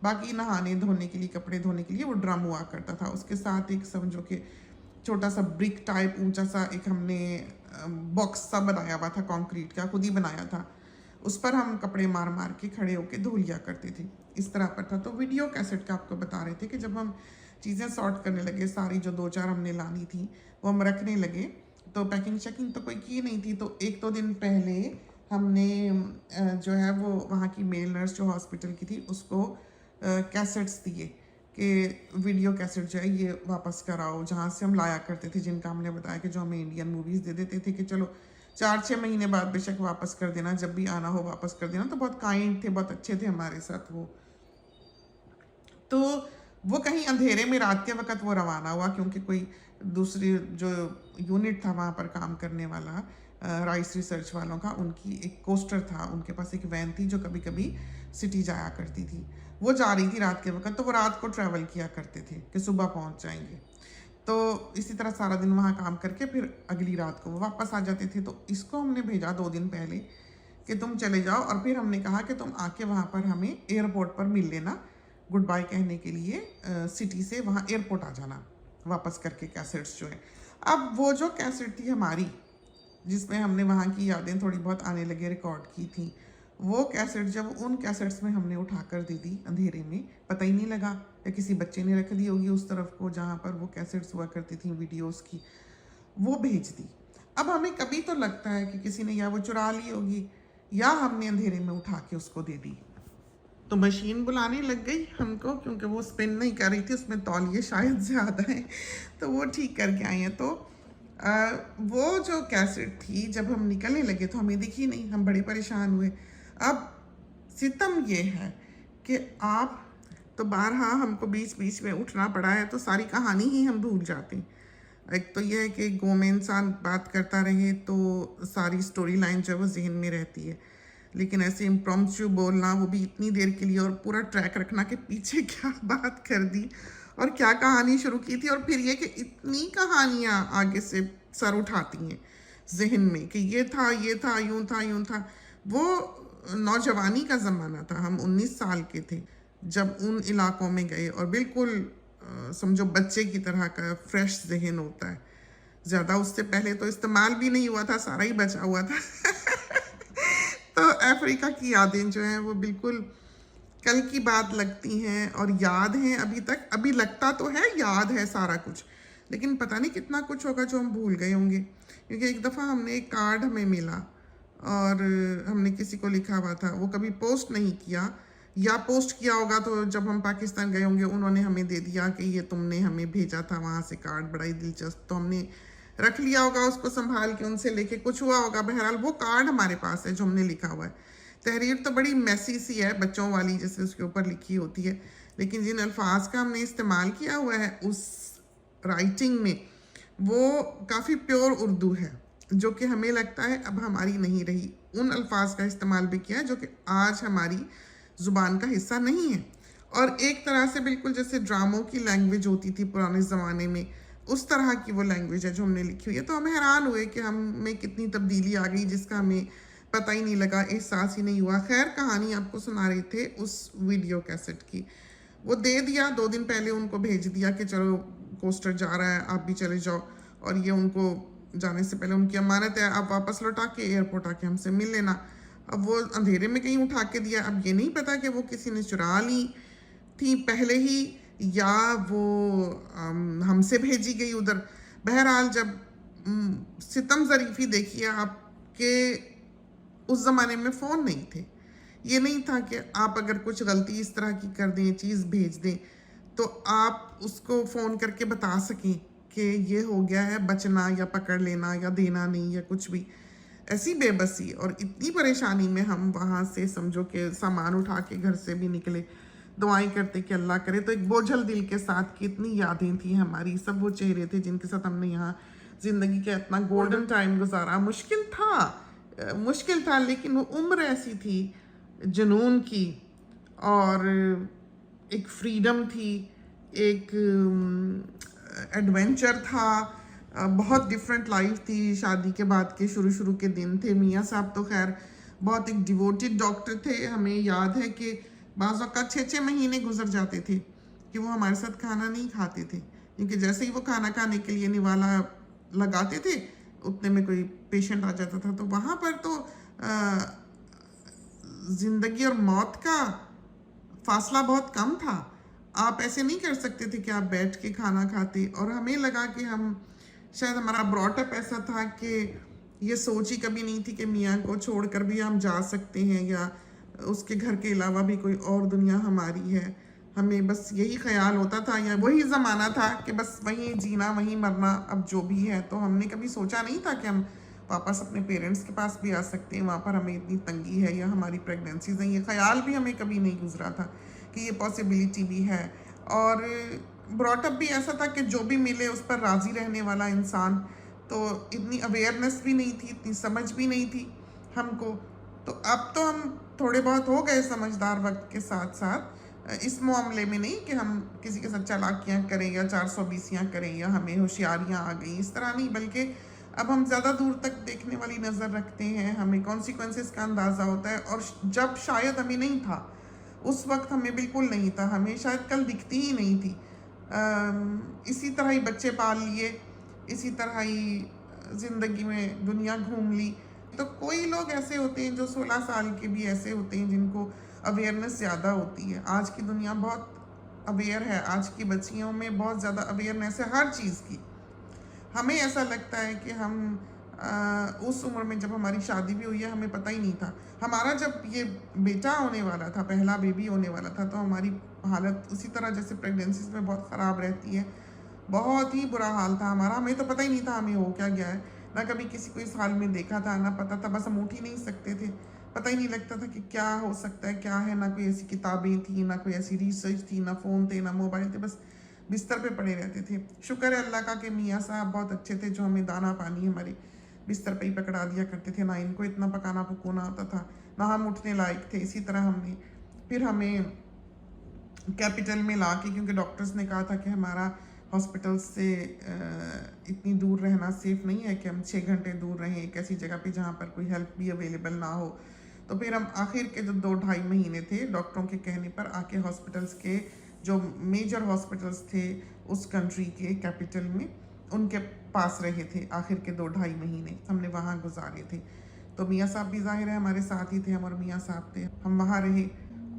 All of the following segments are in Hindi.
बाकी नहाने धोने के लिए, कपड़े धोने के लिए वो ड्रम हुआ करता था। उसके साथ एक समझो कि छोटा सा ब्रिक टाइप ऊंचा सा एक हमने बॉक्स सा बनाया हुआ था, कंक्रीट का, खुद ही बनाया था। उस पर हम कपड़े मार मार के खड़े होके धो लिया करते थे, इस तरह पर था। तो वीडियो कैसेट का आपको बता रहे थे कि जब हम चीज़ें सॉर्ट करने लगे, सारी जो 2-4 हमने लानी थी वो हम रखने लगे, तो पैकिंग शैकिंग तो कोई की नहीं थी। तो 1-2 दिन पहले हमने जो है वो वहाँ की मेल नर्स जो हॉस्पिटल की थी उसको कैसेट्स दिए कि वीडियो कैसेट जो है ये वापस कराओ, जहाँ से हम लाया करते थे, जिनका हमने बताया कि जो हमें इंडियन मूवीज़ दे देते थे कि चलो 4-6 महीने बाद बेशक वापस कर देना, जब भी आना हो वापस कर देना। तो बहुत काइंड थे, बहुत अच्छे थे हमारे साथ वो। तो वो कहीं अंधेरे में रात के वक्त वो रवाना हुआ, क्योंकि कोई दूसरी जो यूनिट था वहाँ पर काम करने वाला राइस रिसर्च वालों का, उनकी एक कोस्टर था, उनके पास एक वैन थी जो कभी कभी सिटी जाया करती थी। वो जा रही थी रात के वक्त, तो वो रात को ट्रैवल किया करते थे कि सुबह पहुँच जाएंगे। तो इसी तरह सारा दिन वहाँ काम करके फिर अगली रात को वो वापस आ जाते थे। तो इसको हमने भेजा 2 दिन पहले कि तुम चले जाओ, और फिर हमने कहा कि तुम आके वहाँ पर हमें एयरपोर्ट पर मिल लेना, गुड बाय कहने के लिए सिटी से वहाँ एयरपोर्ट आ जाना वापस करके कैसेट्स जो है। अब वो जो कैसेट थी हमारी, जिसमें हमने वहाँ की यादें थोड़ी बहुत आने लगे रिकॉर्ड की थी, वो कैसेट जब उन कैसेट्स में हमने उठा कर दे दी अंधेरे में, पता ही नहीं लगा, या किसी बच्चे ने रख दी होगी उस तरफ को जहाँ पर वो कैसेट्स हुआ करती थी वीडियोस की, वो भेज दी। अब हमें कभी तो लगता है कि किसी ने या वो चुरा ली होगी या हमने अंधेरे में उठा के उसको दे दी। तो मशीन बुलाने लग गई हमको, क्योंकि वो स्पिन नहीं कर रही थी, उसमें तौलिए शायद ज़्यादा हैं, तो वो ठीक करके आई हैं। तो वो जो कैसेट थी जब हम निकलने लगे तो हमें दिखी नहीं, हम बड़े परेशान हुए। अब सितम ये है कि आप तो बारहा हमको बीच बीच में उठना पड़ा है, तो सारी कहानी ही हम भूल जाते हैं। एक तो यह है कि गो में इंसान बात करता रहे तो सारी स्टोरी लाइन जो है वो जहन में रहती है, लेकिन ऐसे इम्प्रॉम्प्टू बोलना, वो भी इतनी देर के लिए, और पूरा ट्रैक रखना कि पीछे क्या बात कर दी और क्या कहानी शुरू की थी, और फिर ये कि इतनी कहानियाँ आगे से सर उठाती हैं जहन में कि ये था, यूँ था, यूँ था। वो नौजवानी का ज़माना था, हम 19 साल के थे जब उन इलाकों में गए, और बिल्कुल समझो बच्चे की तरह का फ्रेश जहन होता है। ज़्यादा उससे पहले तो इस्तेमाल भी नहीं हुआ था, सारा ही बचा हुआ था। तो अफ्रीका की यादें जो हैं वो बिल्कुल कल की बात लगती हैं और याद हैं अभी तक। अभी लगता तो है याद है सारा कुछ, लेकिन पता नहीं कितना कुछ होगा जो हम भूल गए होंगे। क्योंकि एक दफ़ा हमने एक कार्ड हमें मिला और हमने किसी को लिखा हुआ था, वो कभी पोस्ट नहीं किया, या पोस्ट किया होगा तो जब हम पाकिस्तान गए होंगे उन्होंने हमें दे दिया कि ये तुमने हमें भेजा था वहाँ से कार्ड, बड़ा ही दिलचस्प। तो हमने रख लिया होगा उसको संभाल के, उनसे लेके कुछ हुआ होगा। बहरहाल वो कार्ड हमारे पास है जो हमने लिखा हुआ है। तहरीर तो बड़ी मैसी सी है, बच्चों वाली जैसे उसके ऊपर लिखी होती है, लेकिन जिन अल्फाज का हमने इस्तेमाल किया हुआ है उस राइटिंग में, वो काफ़ी प्योर उर्दू है, जो कि हमें लगता है अब हमारी नहीं रही। उन अल्फाज का इस्तेमाल भी किया है जो कि आज हमारी ज़ुबान का हिस्सा नहीं है, और एक तरह से बिल्कुल जैसे ड्रामों की लैंग्वेज होती थी पुराने ज़माने में, उस तरह की वो लैंग्वेज है जो हमने लिखी हुई है। तो हम हैरान हुए कि हम में कितनी तब्दीली आ गई जिसका हमें पता ही नहीं लगा, एहसास ही नहीं हुआ। खैर, कहानी आपको सुना रहे थे उस वीडियो कैसेट की, वो दे दिया 2 दिन पहले, उनको भेज दिया कि चलो कोस्टर जा रहा है, आप भी चले जाओ, और ये उनको जाने से पहले उनकी अमानत है, आप वापस लौटा के एयरपोर्ट आके हमसे मिल लेना। अब वो अंधेरे में कहीं उठा के दिया, अब ये नहीं पता कि वो किसी ने चुरा ली थी पहले ही या वो हमसे भेजी गई उधर। बहरहाल जब सितम ज़रीफ़ी देखिए आपके, उस ज़माने में फ़ोन नहीं थे, ये नहीं था कि आप अगर कुछ गलती इस तरह की कर दें, चीज़ भेज दें, तो आप उसको फ़ोन करके बता सकें कि ये हो गया है, बचना या पकड़ लेना या देना नहीं या कुछ भी। ऐसी बेबसी और इतनी परेशानी में हम वहाँ से समझो कि सामान उठा के घर से भी निकले, दुआएं करते कि अल्लाह करे। तो एक बोझल दिल के साथ कितनी यादें थी हमारी, सब वो चेहरे थे जिनके साथ हमने यहाँ ज़िंदगी का इतना गोल्डन टाइम गुजारा। मुश्किल था, लेकिन वो उम्र ऐसी थी जुनून की, और एक फ्रीडम थी, एक एडवेंचर था, बहुत डिफरेंट लाइफ थी। शादी के बाद के शुरू के दिन थे। मियाँ साहब तो खैर बहुत एक डिवोटेड डॉक्टर थे। हमें याद है कि बाज़ औक़ात 6-6 महीने गुज़र जाते थे कि वो हमारे साथ खाना नहीं खाते थे, क्योंकि जैसे ही वो खाना खाने के लिए निवाला लगाते थे, उतने में कोई पेशेंट आ जाता था। तो वहाँ पर तो ज़िंदगी और मौत का फासला बहुत कम था। आप ऐसे नहीं कर सकते थे कि आप बैठ के खाना खाते, और हमें लगा कि हम शायद हमारा ब्रॉटअप ऐसा था कि ये सोच ही कभी नहीं थी कि मियाँ को छोड़कर भी हम जा सकते हैं या उसके घर के अलावा भी कोई और दुनिया हमारी है। हमें बस यही ख्याल होता था, या वही ज़माना था कि बस वहीं जीना वहीं मरना, अब जो भी है। तो हमने कभी सोचा नहीं था कि हम वापस अपने पेरेंट्स के पास भी आ सकते हैं, वहाँ पर हमें इतनी तंगी है या हमारी प्रेगनेंसीज हैं, ये ख्याल भी हमें कभी नहीं गुजरा था कि ये पॉसिबिलिटी भी है। और ब्रॉटअप भी ऐसा था कि जो भी मिले उस पर राज़ी रहने वाला इंसान, तो इतनी अवेयरनेस भी नहीं थी, इतनी समझ भी नहीं थी हमको। तो अब तो हम थोड़े बहुत हो गए समझदार वक्त के साथ साथ, इस मामले में नहीं कि हम किसी के साथ चालाकियाँ करें या 420 करें या हमें होशियारियाँ आ गई, इस तरह नहीं, बल्कि अब हम ज़्यादा दूर तक देखने वाली नज़र रखते हैं, हमें कॉन्सिक्वेंसेस का अंदाज़ा होता है। और जब शायद हमें नहीं था, उस वक्त हमें बिल्कुल नहीं था, हमें शायद कल दिखती ही नहीं थी। इसी तरह ही बच्चे पाल लिए, इसी तरह ही ज़िंदगी में दुनिया घूम ली। तो कोई लोग ऐसे होते हैं जो 16 साल के भी ऐसे होते हैं जिनको अवेयरनेस ज़्यादा होती है। आज की दुनिया बहुत अवेयर है, आज की बच्चियों में बहुत ज़्यादा अवेयरनेस है हर चीज़ की। हमें ऐसा लगता है कि हम उस उम्र में जब हमारी शादी भी हुई है, हमें पता ही नहीं था। हमारा जब ये बेटा होने वाला था, पहला बेबी होने वाला था, तो हमारी हालत उसी तरह जैसे प्रेगनेंसीज में बहुत ख़राब रहती है, बहुत ही बुरा हाल था हमारा। हमें तो पता ही नहीं था हमें हो क्या गया है, ना कभी किसी को इस हाल में देखा था, ना पता था, बस हम उठ ही नहीं सकते थे, पता ही नहीं लगता था कि क्या हो सकता है, क्या है। ना कोई ऐसी किताबें थी, ना कोई ऐसी रिसर्च थी, ना फ़ोन थे, ना मोबाइल थे, बस बिस्तर पे पड़े रहते थे। शुक्र है अल्लाह का कि मियाँ साहब बहुत अच्छे थे, जो हमें दाना पानी हमारे बिस्तर पे ही पकड़ा दिया करते थे। ना इनको इतना पकाना पकाना आता था, ना हम उठने लायक थे। इसी तरह हमने फिर हमें कैपिटल में ला के, क्योंकि डॉक्टर्स ने कहा था कि हमारा हॉस्पिटल से इतनी दूर रहना सेफ़ नहीं है कि हम 6 घंटे दूर रहें एक ऐसी जगह पे जहाँ पर कोई हेल्प भी अवेलेबल ना हो। तो फिर हम आखिर के जो 2-2.5 महीने थे, डॉक्टरों के कहने पर आके हॉस्पिटल्स के जो मेजर हॉस्पिटल्स थे उस कंट्री के कैपिटल में, उनके पास रहे थे आखिर के 2-2.5 महीने हमने वहाँ गुजारे थे। तो मियाँ साहब भी ज़ाहिर है हमारे साथ ही थे, हम और मियाँ साहब थे, हम वहाँ रहे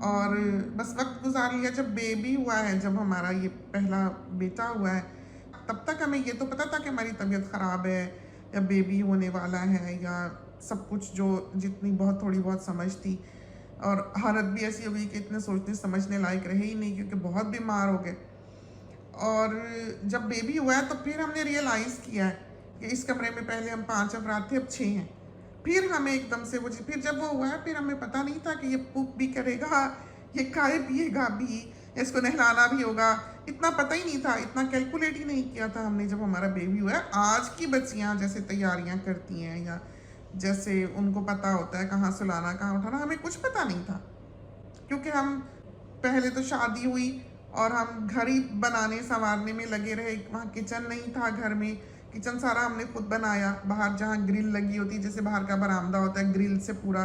और बस वक्त गुजार लिया। जब बेबी हुआ है, जब हमारा ये पहला बेटा हुआ है, तब तक हमें ये तो पता था कि हमारी तबीयत ख़राब है या बेबी होने वाला है, या सब कुछ जो जितनी बहुत थोड़ी बहुत समझ थी। और हालत भी ऐसी हो गई कि इतने सोचने समझने लायक रहे ही नहीं, क्योंकि बहुत बीमार हो गए। और जब बेबी हुआ है तो फिर हमने रियलाइज़ किया है कि इस कमरे में पहले हम 5 अफराद थे, अब 6 हैं। फिर हमें एकदम से वो फिर जब वो हुआ है, फिर हमें पता नहीं था कि ये पुप भी करेगा, ये खाए पिएगा भी, इसको नहलाना भी होगा, इतना पता ही नहीं था, इतना कैलकुलेट ही नहीं किया था हमने जब हमारा बेबी हुआ है। आज की बच्चियाँ जैसे तैयारियाँ करती हैं या जैसे उनको पता होता है कहाँ सुलाना कहाँ उठाना, हमें कुछ पता नहीं था, क्योंकि हम पहले तो शादी हुई और हम घर ही बनाने संवारने में लगे रहे। वहाँ किचन नहीं था घर में, किचन सारा हमने खुद बनाया। बाहर जहाँ ग्रिल लगी होती है, जैसे बाहर का बरामदा होता है, ग्रिल से पूरा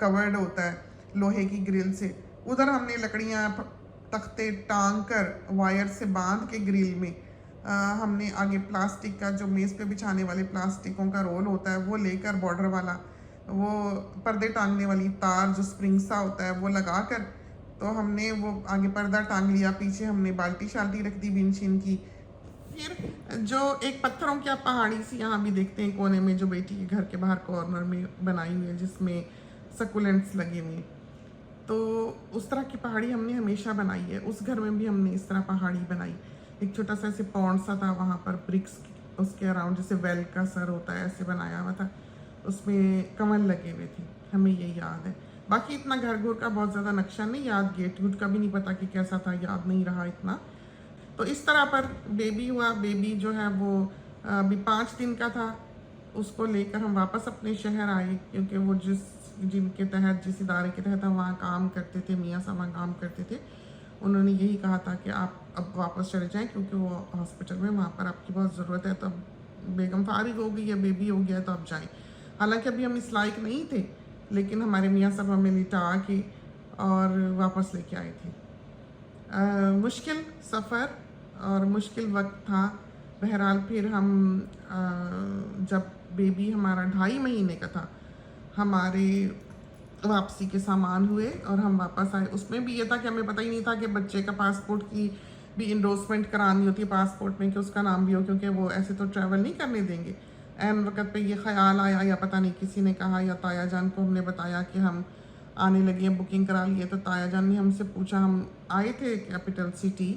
कवर्ड होता है लोहे की ग्रिल से, उधर हमने लकड़ियाँ तख्ते टांग कर वायर से बांध के ग्रिल में हमने आगे प्लास्टिक का जो मेज़ पे बिछाने वाले प्लास्टिकों का रोल होता है वो लेकर, बॉर्डर वाला, वो पर्दे टांगने वाली तार जो स्प्रिंग सा होता है वो लगा कर, तो हमने वो आगे पर्दा टांग लिया, पीछे हमने बाल्टी शाल्टी रख दी बिन छिन की। फिर जो एक पत्थरों की आप पहाड़ी सी यहाँ भी देखते हैं कोने में, जो बेटी के घर के बाहर कॉर्नर में बनाई हुई है, जिसमें सकुलेंट्स लगे हुए हैं, तो उस तरह की पहाड़ी हमने हमेशा बनाई है। उस घर में भी हमने इस तरह पहाड़ी बनाई। एक छोटा सा ऐसे पॉन्ड सा था, वहाँ पर ब्रिक्स उसके अराउंड जैसे वेल का सर होता है ऐसे बनाया हुआ था, उसमें कमल लगे हुए थे, हमें ये याद है। बाकी इतना घर घोर का बहुत ज़्यादा नक्शा नहीं याद, गेट गुट का भी नहीं पता कि कैसा था, याद नहीं रहा इतना। तो इस तरह पर बेबी हुआ। बेबी जो है वो अभी 5 दिन का था, उसको लेकर हम वापस अपने शहर आए, क्योंकि वो जिनके तहत, जिस इदारे के तहत हम वहाँ काम करते थे, मियाँ साहब वहाँ काम करते थे, उन्होंने यही कहा था कि आप अब वापस चले जाएं, क्योंकि वो हॉस्पिटल में वहाँ पर आपकी बहुत ज़रूरत है। तो अब बेगम फारिग हो गई है, बेबी हो गया, तो अब जाएं। हालांकि अभी हम इस लायक नहीं थे, लेकिन हमारे मियाँ साहब हमें लिटा के और वापस लेके आए थे। मुश्किल सफ़र और मुश्किल वक्त था। बहरहाल फिर हम जब बेबी हमारा 2.5 महीने का था, हमारे वापसी के सामान हुए और हम वापस आए। उसमें भी ये था कि हमें पता ही नहीं था कि बच्चे का पासपोर्ट की भी इंडोर्समेंट करानी होती है पासपोर्ट में कि उसका नाम भी हो, क्योंकि वो ऐसे तो ट्रैवल नहीं करने देंगे। एन वक़्त पे ये ख़्याल आया, या पता नहीं किसी ने कहा, या ताया जान को हमने बताया कि हम आने लगे हैं, बुकिंग करा लिए। तो ताया जान ने हमसे पूछा, हम आए थे कैपिटल सिटी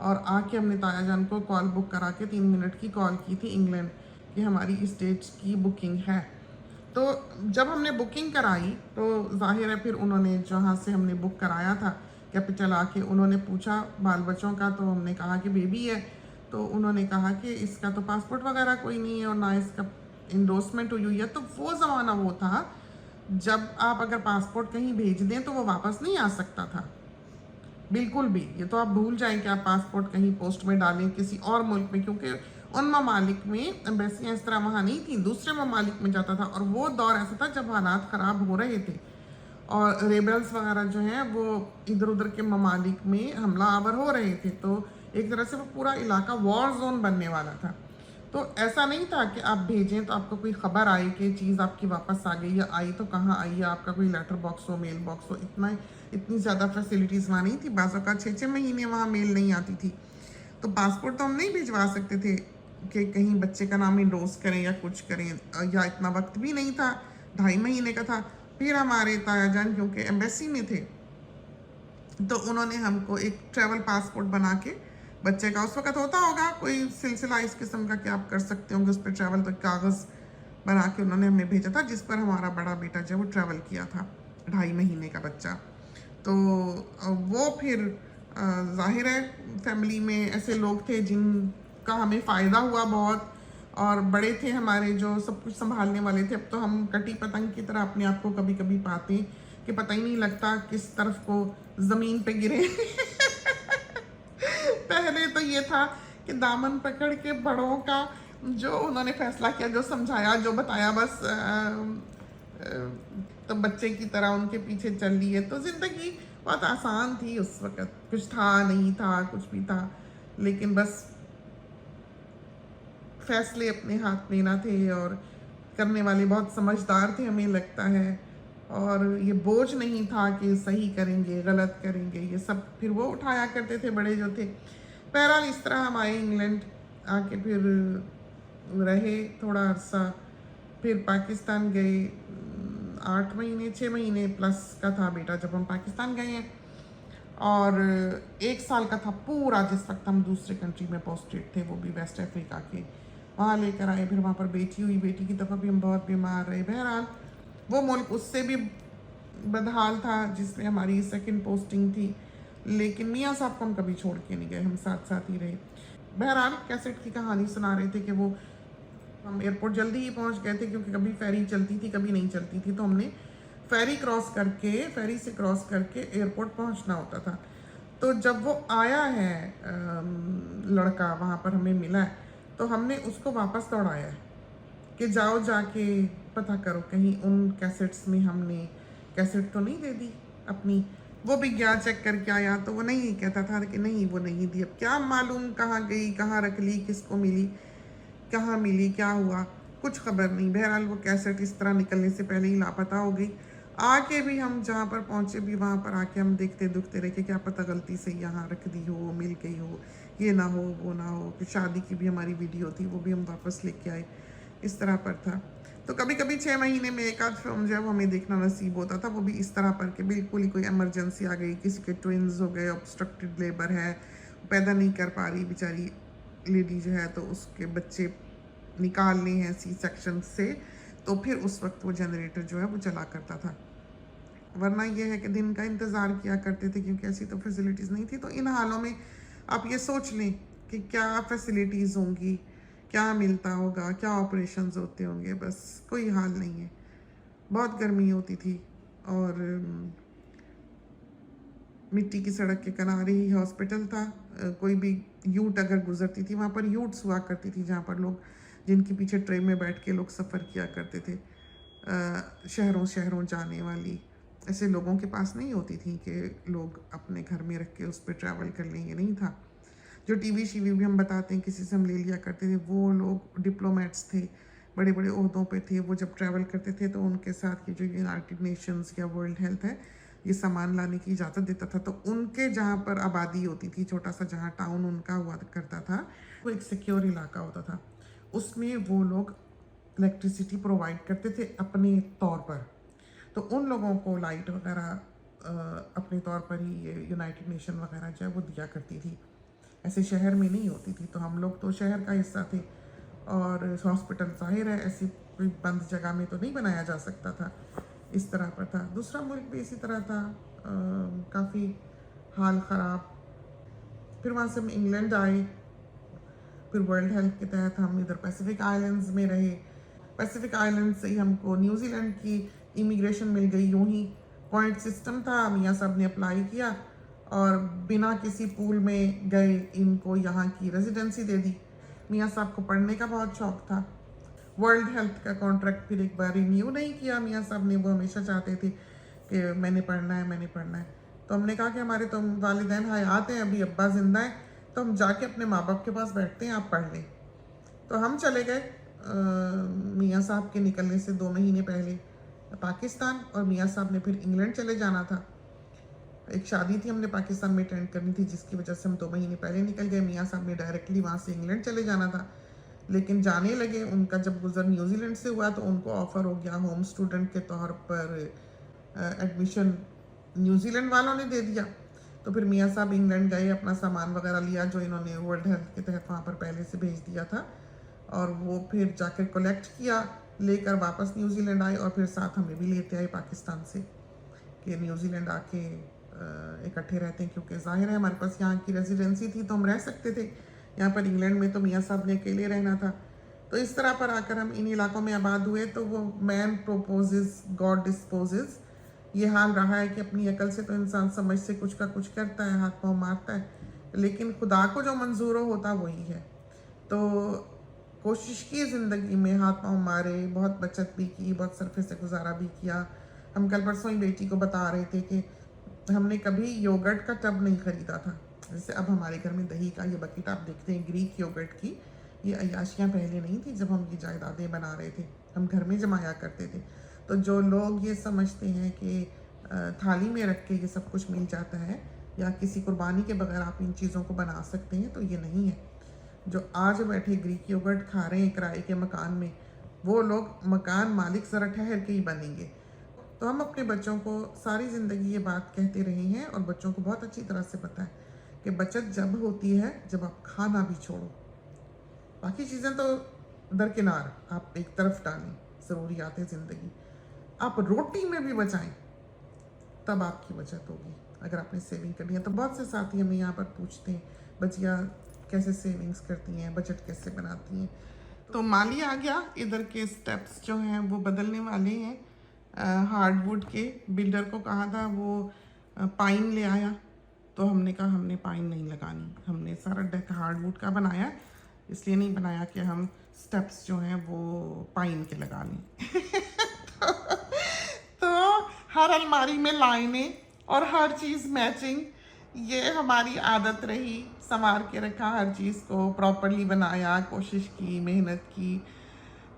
और आके हमने ताया जान को कॉल बुक करा के 3 मिनट की कॉल की थी इंग्लैंड कि हमारी इस डेट्स की बुकिंग है। तो जब हमने बुकिंग कराई तो जाहिर है फिर उन्होंने जहाँ से हमने बुक कराया था कैपिटल आके उन्होंने पूछा बाल बच्चों का, तो हमने कहा कि बेबी है। तो उन्होंने कहा कि इसका तो पासपोर्ट वगैरह कोई नहीं है और ना इसका इंडोर्समेंट हुई हुई है। तो वो ज़माना वो था जब आप अगर पासपोर्ट कहीं भेज दें तो वो वापस नहीं आ सकता था बिल्कुल भी। ये तो आप भूल जाएं कि आप पासपोर्ट कहीं पोस्ट में डालें किसी और मुल्क में, क्योंकि उन ममालिक में एम्बेसियाँ इस तरह वहाँ नहीं थी, दूसरे ममालिक में जाता था। और वो दौर ऐसा था जब हालात ख़राब हो रहे थे और रेबल्स वगैरह जो हैं वो इधर उधर के ममालिक में हमला आवर हो रहे थे। तो एक तरह से वो पूरा इलाका वॉर जोन बनने वाला था। तो ऐसा नहीं था कि आप भेजें तो आपको कोई ख़बर आई कि चीज़ आपकी वापस आ गई, या आई तो कहाँ आई, या आपका कोई लेटर बॉक्स हो, मेल बॉक्स हो। इतनी ज़्यादा फैसिलिटीज़ वहाँ नहीं थी। बाज़ औक़ात 6-6 महीने वहाँ मेल नहीं आती थी। तो पासपोर्ट तो हम नहीं भिजवा सकते थे कि कहीं बच्चे का नाम इंडोर्स करें या कुछ करें, या इतना वक्त भी नहीं था, 2.5 महीने का था। फिर हमारे ताया जान क्योंकि एम्बेसी में थे तो उन्होंने हमको एक ट्रैवल पासपोर्ट बना के बच्चे का, उस वक्त होता होगा कोई सिलसिला इस किस्म का कि आप कर सकते होंगे उस पर ट्रैवल, तो कागज़ बना के उन्होंने हमें भेजा था जिस पर हमारा बड़ा बेटा जो वो ट्रैवल किया था, 2.5 महीने का बच्चा। तो वो फिर ज़ाहिर है फैमिली में ऐसे लोग थे जिनका हमें फ़ायदा हुआ बहुत, और बड़े थे हमारे जो सब कुछ संभालने वाले थे। अब तो हम कटी पतंग की तरह अपने आप को कभी कभी पाते कि पता ही नहीं लगता किस तरफ को ज़मीन पे गिरे। पहले तो ये था कि दामन पकड़ के बड़ों का जो उन्होंने फैसला किया, जो समझाया, जो बताया, बस तो बच्चे की तरह उनके पीछे चल लिए। तो ज़िंदगी बहुत आसान थी उस वक़्त, कुछ था नहीं था, कुछ भी था, लेकिन बस फैसले अपने हाथ में ना थे और करने वाले बहुत समझदार थे हमें लगता है। और ये बोझ नहीं था कि सही करेंगे गलत करेंगे, ये सब फिर वो उठाया करते थे बड़े जो थे। बहरहाल इस तरह हम आए इंग्लैंड, आके फिर रहे थोड़ा अरसा, फिर पाकिस्तान गए। 8 महीने 6 महीने प्लस का था बेटा जब हम पाकिस्तान गए हैं, और 1 साल का था पूरा जिस वक्त हम दूसरे कंट्री में पोस्टेड थे, वो भी वेस्ट अफ्रीका के। वहाँ लेकर आए, फिर वहाँ पर बेटी हुई, बेटी की दफ़ा भी हम बहुत बीमार रहे। बहरहाल वो मुल्क उससे भी बदहाल था जिसमें हमारी सेकंड पोस्टिंग थी, लेकिन मियाँ साहब को हम कभी छोड़ के नहीं गए, हम साथ साथ ही रहे। बहरहाल कैसेट की कहानी सुना रहे थे कि वो हम एयरपोर्ट जल्दी ही पहुंच गए थे क्योंकि कभी फेरी चलती थी कभी नहीं चलती थी, तो हमने फेरी से क्रॉस करके एयरपोर्ट पहुंचना होता था। तो जब वो आया है लड़का वहाँ पर हमें मिला है, तो हमने उसको वापस दौड़ाया है कि जाओ जाके पता करो कहीं उन कैसेट्स में हमने कैसेट तो नहीं दे दी अपनी। वो भी गया चेक करके आया तो वो नहीं, कहता था कि नहीं वो नहीं दी। अब क्या मालूम कहाँ गई, कहाँ रख ली, किसको मिली, कहाँ मिली, क्या हुआ, कुछ खबर नहीं। बहरहाल वो कैसेट इस तरह निकलने से पहले ही लापता हो गई। आके भी हम जहाँ पर पहुँचे भी वहाँ पर आके हम देखते दुखते रहे कि क्या पता गलती से यहाँ रख दी हो, मिल गई हो, ये ना हो वो ना हो। कि शादी की भी हमारी वीडियो थी वो भी हम वापस लेके आए, इस तरह पर था। तो कभी कभी 6 महीने में एक आध फिल्म जो है वो हमें देखना नसीब होता था, वो भी इस तरह पर कि बिल्कुल ही कोई इमरजेंसी आ गई, किसी के ट्विन्स हो गए, ऑब्स्ट्रक्टेड लेबर है, पैदा नहीं कर पा रही बेचारी लेडी जो है, तो उसके बच्चे निकालने हैं सी सेक्शन से, तो फिर उस वक्त वो जनरेटर जो है वो चला करता था। वरना ये है कि दिन का इंतज़ार किया करते थे क्योंकि ऐसी तो फैसिलिटीज़ नहीं थी। तो इन हालों में आप ये सोच लें कि क्या फैसिलिटीज़ होंगी, क्या मिलता होगा, क्या ऑपरेशंस होते होंगे, बस कोई हाल नहीं है। बहुत गर्मी होती थी और मिट्टी की सड़क के किनारे ही हॉस्पिटल था। कोई भी यूट अगर गुजरती थी, वहाँ पर यूट्स हुआ करती थी जहाँ पर लोग, जिनके पीछे ट्रेन में बैठ के लोग सफ़र किया करते थे, शहरों शहरों जाने वाली। ऐसे लोगों के पास नहीं होती थी कि लोग अपने घर में रख के उस पर ट्रैवल कर लें, ये नहीं था। जो टीवी शीवी भी हम बताते हैं किसी से हम ले लिया करते थे, वो लोग डिप्लोमेट्स थे, बड़े बड़े ओहदों पे थे। वो जब ट्रैवल करते थे तो उनके साथ ये जो यूनाइटेड नेशंस या वर्ल्ड हेल्थ है, ये सामान लाने की इजाज़त देता था। तो उनके जहाँ पर आबादी होती थी, छोटा सा जहाँ टाउन उनका हुआ करता था, वो एक सिक्योर इलाका होता था, उसमें वो लोग इलेक्ट्रिसिटी प्रोवाइड करते थे अपने तौर पर। तो उन लोगों को लाइट वगैरह अपने तौर पर ही ये यूनाइटेड नेशन वगैरह जो है वो दिया करती थी, ऐसे शहर में नहीं होती थी। तो हम लोग तो शहर का हिस्सा थे, और हॉस्पिटल ज़ाहिर है ऐसी कोई बंद जगह में तो नहीं बनाया जा सकता था, इस तरह पर था। दूसरा मुल्क भी इसी तरह था, काफ़ी हाल ख़राब। फिर वहाँ से हम इंग्लैंड आए, फिर वर्ल्ड हेल्थ के तहत हम इधर पैसिफिक आइलैंड्स में रहे। पैसिफिक आइलैंड से ही हमको न्यूजीलैंड की इमिग्रेशन मिल गई। यूं ही पॉइंट सिस्टम था, मियाँ साहब ने अप्लाई किया और बिना किसी पूल में गए इनको यहाँ की रेजिडेंसी दे दी। मियाँ साहब को पढ़ने का बहुत शौक था। वर्ल्ड हेल्थ का कॉन्ट्रैक्ट फिर एक बार रिन्यू नहीं किया मियाँ साहब ने, वो हमेशा चाहते थे कि मैंने पढ़ना है, मैंने पढ़ना है। तो हमने कहा कि हमारे तो वालिदैन हयात हैं, अभी अब्बा जिंदा है, तो हम जाके अपने माँ बाप के पास बैठते हैं, आप पढ़ लें। तो हम चले गए मियाँ साहब के निकलने से 2 महीने पहले पाकिस्तान, और मियाँ साहब ने फिर इंग्लैंड चले जाना था। एक शादी थी हमने पाकिस्तान में अटेंड करनी थी, जिसकी वजह से हम 2 महीने पहले निकल गए। मियाँ साहब ने डायरेक्टली वहाँ से इंग्लैंड चले जाना था, लेकिन जाने लगे, उनका जब गुजर न्यूजीलैंड से हुआ तो उनको ऑफ़र हो गया होम स्टूडेंट के तौर पर एडमिशन, न्यूजीलैंड वालों ने दे दिया। तो फिर मियाँ साहब इंग्लैंड गए, अपना सामान वगैरह लिया जो इन्होंने वर्ल्ड हेल्थ के तहत वहाँ पर पहले से भेज दिया था, और वो फिर जाकर कलेक्ट किया, लेकर वापस न्यूजीलैंड आए, और फिर साथ हमें भी लेते आए पाकिस्तान से कि न्यूजीलैंड आके इकट्ठे रहते हैं, क्योंकि ज़ाहिर है हमारे पास यहाँ की रेजिडेंसी थी तो हम रह सकते थे। यहाँ पर इंग्लैंड में तो मियाँ साहब ने अकेले रहना था। तो इस तरह पर आकर हम इन इलाकों में आबाद हुए। तो वो मैन प्रोपोजेस गॉड डिस्पोजेस, ये हाल रहा है कि अपनी अकल से तो इंसान समझ से कुछ का कुछ करता है, हाथ पाँव मारता है, लेकिन खुदा को जो मंजूर होता वही है। तो कोशिश की ज़िंदगी में, हाथ पाँव मारे, बहुत बचत भी की, बहुत सरफे से गुजारा भी किया। हम कल परसों ही बेटी को बता रहे थे कि हमने कभी योगर्ट का टब नहीं ख़रीदा था। जैसे अब हमारे घर में दही का ये बकेट आप देखते हैं ग्रीक योगर्ट की, ये अय्याशियाँ पहले नहीं थी जब हम ये जायदादें बना रहे थे, हम घर में जमाया करते थे। तो जो लोग ये समझते हैं कि थाली में रख के ये सब कुछ मिल जाता है या किसी कुर्बानी के बगैर आप इन चीज़ों को बना सकते हैं, तो ये नहीं है। जो आज बैठे ग्रीक योगर्ट खा रहे हैं किराए के मकान में, वो लोग मकान मालिक ज़रा ठहर के ही बनेंगे। तो हम अपने बच्चों को सारी ज़िंदगी ये बात कहते रहे हैं, और बच्चों को बहुत अच्छी तरह से पता है कि बचत जब होती है जब आप खाना भी छोड़ो, बाकी चीज़ें तो दरकिनार आप एक तरफ डालें, ज़रूरियात ज़िंदगी, आप रोटी में भी बचाएं, तब आपकी बचत होगी। अगर आपने सेविंग करनी है, तो बहुत से साथी हमें यहाँ पर पूछते हैं बचिया कैसे सेविंग्स करती हैं, बजट कैसे बनाती हैं। तो माली आ गया, इधर के स्टेप्स जो हैं वो बदलने वाले हैं। हार्डवुड के बिल्डर को कहा था वो पाइन ले आया, तो हमने कहा हमने पाइन नहीं लगानी, हमने सारा डेक हार्डवुड का बनाया, इसलिए नहीं बनाया कि हम स्टेप्स जो हैं वो पाइन के लगा लें। तो हर अलमारी में लाइनें और हर चीज़ मैचिंग, ये हमारी आदत रही। संवार के रखा, हर चीज़ को प्रॉपरली बनाया, कोशिश की, मेहनत की।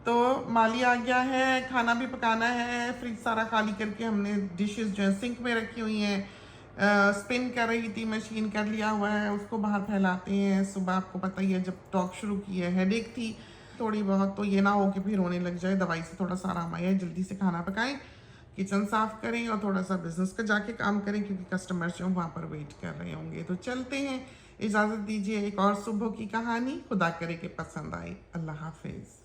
तो माली आ गया है, खाना भी पकाना है। फ्रिज सारा खाली करके हमने डिशेस जो है सिंक में रखी हुई हैं। स्पिन कर रही थी मशीन, कर लिया हुआ है, उसको बाहर फैलाते हैं। सुबह आपको पता ही है जब टॉक शुरू की है हेडेक थी थोड़ी बहुत, तो ये ना हो कि फिर रोने लग जाए, दवाई से थोड़ा सा आराम आया है। जल्दी से खाना पकाएं, किचन साफ़ करें और थोड़ा सा बिजनेस का जाके काम करें, क्योंकि कस्टमर्स जो वहाँ पर वेट कर रहे होंगे। तो चलते हैं, इजाज़त दीजिए। एक और सुबह की कहानी, खुदा करे कि पसंद आए। अल्लाह हाफिज़।